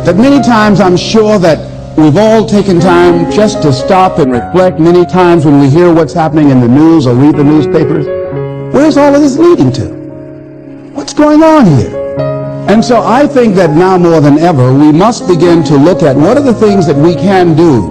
that many times I'm sure that we've all taken time just to stop and reflect many times when we hear what's happening in the news or read the newspapers. Where's all of this leading to? What's going on here? And so I think that now more than ever, we must begin to look at what are the things that we can do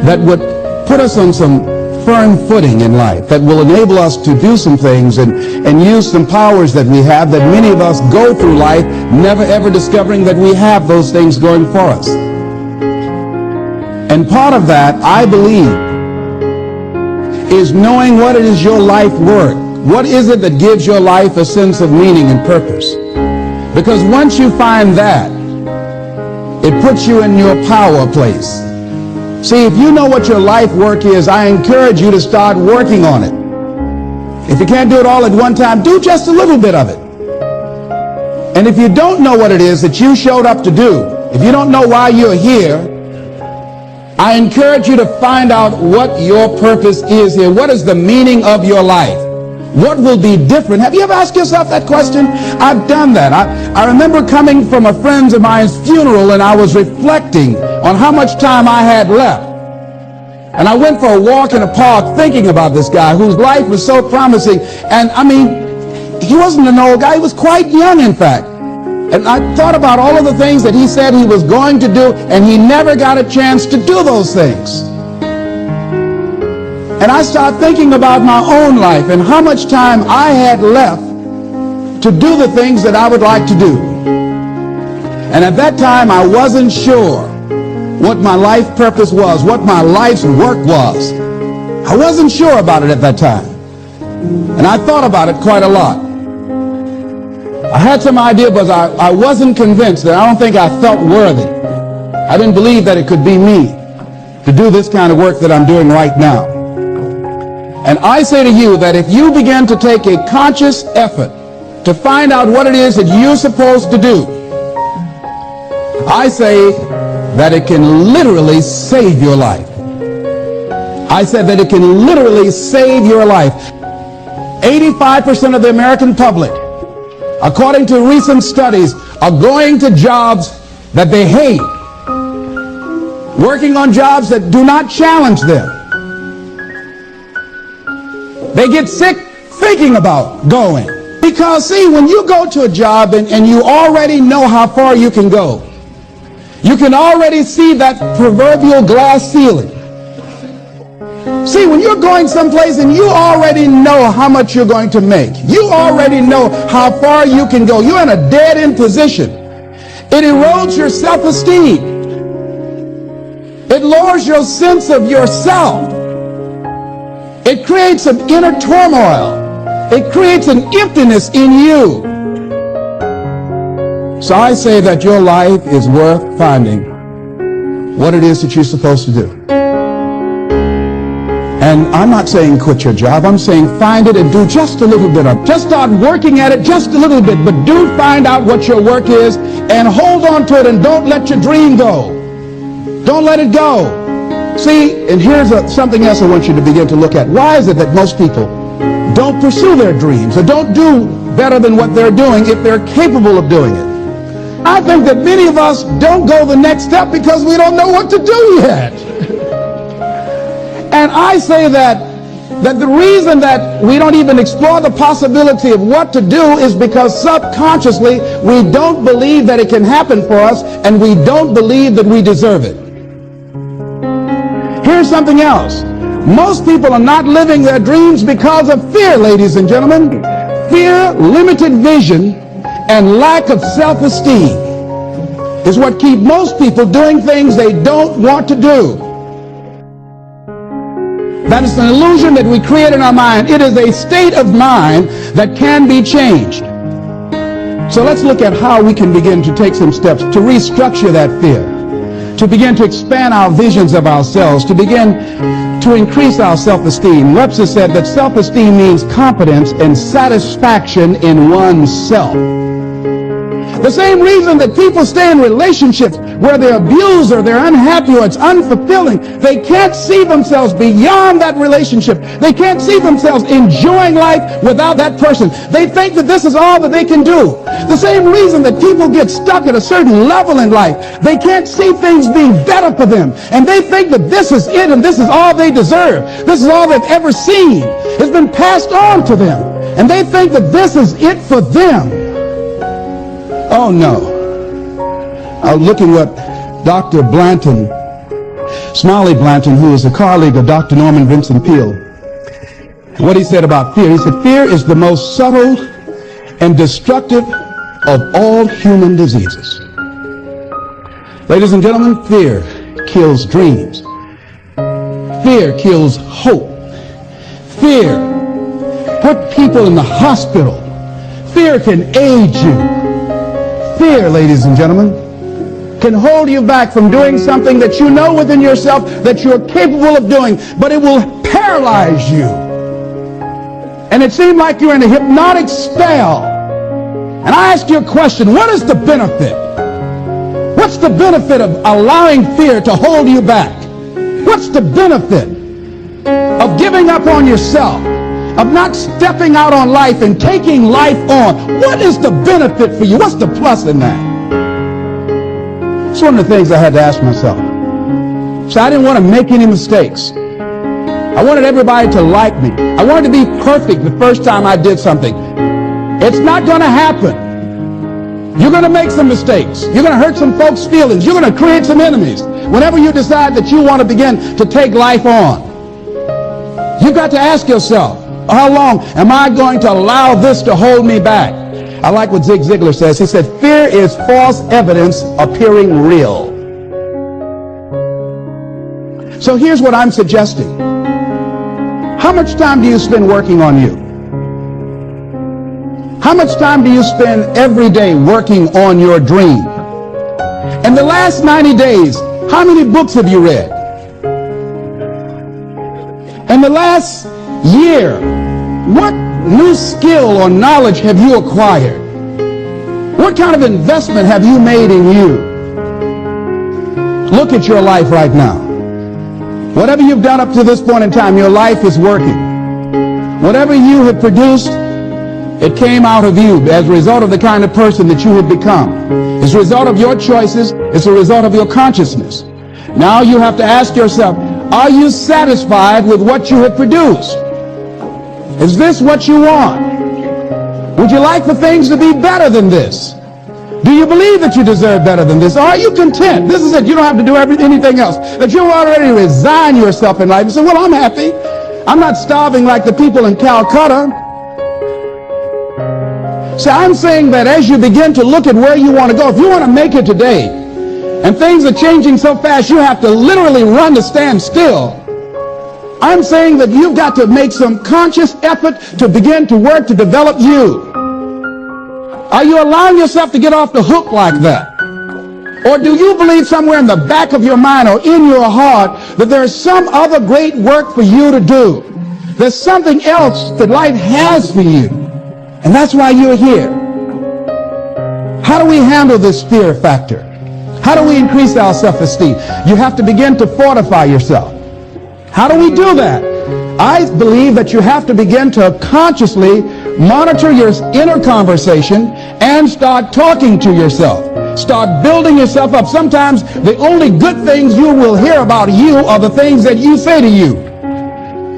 that would put us on some firm footing in life, that will enable us to do some things and use some powers that we have, that many of us go through life never ever discovering that we have those things going for us. And part of that, I believe, is knowing what it is your life worth. What is it that gives your life a sense of meaning and purpose? Because once you find that, it puts you in your power place. See, if you know what your life work is, I encourage you to start working on it. If you can't do it all at one time, do just a little bit of it. And if you don't know what it is that you showed up to do, if you don't know why you're here, I encourage you to find out what your purpose is here. What is the meaning of your life? What will be different? Have you ever asked yourself that question? I've done that. I remember coming from a friend of mine's funeral, and I was reflecting on how much time I had left. And I went for a walk in a park thinking about this guy whose life was so promising. And I mean, he wasn't an old guy. He was quite young, in fact. And I thought about all of the things that he said he was going to do, and he never got a chance to do those things. And I started thinking about my own life and how much time I had left to do the things that I would like to do. And at that time, I wasn't sure what my life purpose was, what my life's work was. I wasn't sure about it at that time. And I thought about it quite a lot. I had some idea, but I wasn't convinced. That I don't think I felt worthy. I didn't believe that it could be me to do this kind of work that I'm doing right now. And I say to you that if you begin to take a conscious effort to find out what it is that you're supposed to do, I say that it can literally save your life. I said that it can literally save your life. 85% of the American public, according to recent studies, are going to jobs that they hate, working on jobs that do not challenge them. They get sick thinking about going. Because, see, when you go to a job and you already know how far you can go, you can already see that proverbial glass ceiling. See, when you're going someplace and you already know how much you're going to make, you already know how far you can go, you're in a dead-end position. It erodes your self-esteem. It lowers your sense of yourself. It creates an inner turmoil. It creates an emptiness in you. So I say that your life is worth finding what it is that you're supposed to do. And I'm not saying quit your job. I'm saying find it and do just a little bit of it. Just start working at it just a little bit. But do find out what your work is and hold on to it, and don't let your dream go. Don't let it go. See, and here's something else I want you to begin to look at. Why is it that most people don't pursue their dreams or don't do better than what they're doing if they're capable of doing it? I think that many of us don't go the next step because we don't know what to do yet. And I say that the reason that we don't even explore the possibility of what to do is because subconsciously we don't believe that it can happen for us, and we don't believe that we deserve it. Here's something else. Most people are not living their dreams because of fear, ladies and gentlemen. Fear, limited vision, and lack of self-esteem is what keep most people doing things they don't want to do. That is an illusion that we create in our mind. It is a state of mind that can be changed. So let's look at how we can begin to take some steps to restructure that fear, to begin to expand our visions of ourselves, to begin to increase our self-esteem. Webster said that self-esteem means confidence and satisfaction in oneself. The same reason that people stay in relationships where they're abused or they're unhappy or it's unfulfilling, they can't see themselves beyond that relationship. They can't see themselves enjoying life without that person. They think that this is all that they can do. The same reason that people get stuck at a certain level in life, they can't see things being better for them. And they think that this is it and this is all they deserve. This is all they've ever seen. It's been passed on to them. And they think that this is it for them. Oh no. Look at what Dr. Blanton, Smiley Blanton, who is a colleague of Dr. Norman Vincent Peale, what he said about fear. He said, fear is the most subtle and destructive of all human diseases. Ladies and gentlemen, fear kills dreams. Fear kills hope. Fear put people in the hospital. Fear can age you. Fear, ladies and gentlemen, can hold you back from doing something that you know within yourself that you're capable of doing, but it will paralyze you. And it seemed like you're in a hypnotic spell. And I ask you a question, what is the benefit? What's the benefit of allowing fear to hold you back? What's the benefit of giving up on yourself, of not stepping out on life and taking life on? What is the benefit for you? What's the plus in that? It's one of the things I had to ask myself. So I didn't want to make any mistakes. I wanted everybody to like me. I wanted to be perfect the first time I did something. It's not going to happen. You're going to make some mistakes. You're going to hurt some folks' feelings. You're going to create some enemies whenever you decide that you want to begin to take life on. You've got to ask yourself, how long am I going to allow this to hold me back? I like what Zig Ziglar says. He said, fear is false evidence appearing real. So here's what I'm suggesting. How much time do you spend working on you? How much time do you spend every day working on your dream? In the last 90 days, how many books have you read? In the last year, what new skill or knowledge have you acquired? What kind of investment have you made in you? Look at your life right now. Whatever you've done up to this point in time, your life is working. Whatever you have produced, it came out of you as a result of the kind of person that you have become. It's a result of your choices. It's a result of your consciousness. Now you have to ask yourself, are you satisfied with what you have produced? Is this what you want? Would you like for things to be better than this? Do you believe that you deserve better than this? Or are you content? This is it. You don't have to do anything else. That you already resign yourself in life and say, well, I'm happy. I'm not starving like the people in Calcutta. See, I'm saying that as you begin to look at where you want to go, if you want to make it today, and things are changing so fast you have to literally run to stand still, I'm saying that you've got to make some conscious effort to begin to work to develop you. Are you allowing yourself to get off the hook like that? Or do you believe somewhere in the back of your mind or in your heart that there's some other great work for you to do? There's something else that life has for you. And that's why you're here. How do we handle this fear factor? How do we increase our self-esteem? You have to begin to fortify yourself. How do we do that? I believe that you have to begin to consciously monitor your inner conversation and start talking to yourself. Start building yourself up. Sometimes the only good things you will hear about you are the things that you say to you.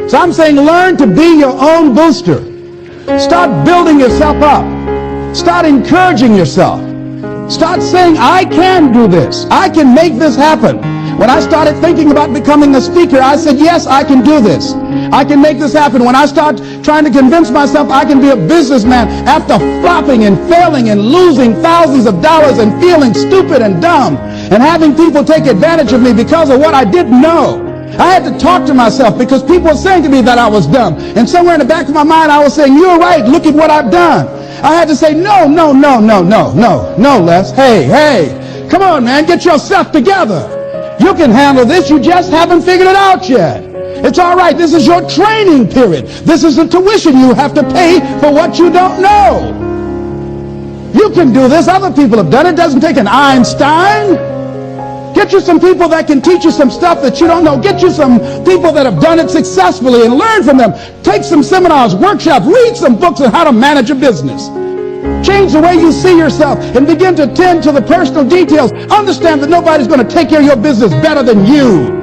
So I'm saying learn to be your own booster. Start building yourself up. Start encouraging yourself. Start saying, I can do this. I can make this happen. When I started thinking about becoming a speaker, I said, yes, I can do this. I can make this happen. When I start trying to convince myself I can be a businessman after flopping and failing and losing thousands of dollars and feeling stupid and dumb and having people take advantage of me because of what I didn't know. I had to talk to myself because people were saying to me that I was dumb. And somewhere in the back of my mind, I was saying, you're right. Look at what I've done. I had to say, no, Les. Hey, come on, man. Get yourself together. You can handle this. You just haven't figured it out yet. It's all right. This is your training period. This is the tuition you have to pay for what you don't know. You You can do this. Other people have done it. It doesn't take an Einstein. Get you some people that can teach you some stuff that you don't know. Get you some people that have done it successfully and learn from them. Take some seminars, workshops, read some books on how to manage a business. Change the way you see yourself and begin to tend to the personal details. Understand that nobody's going to take care of your business better than you.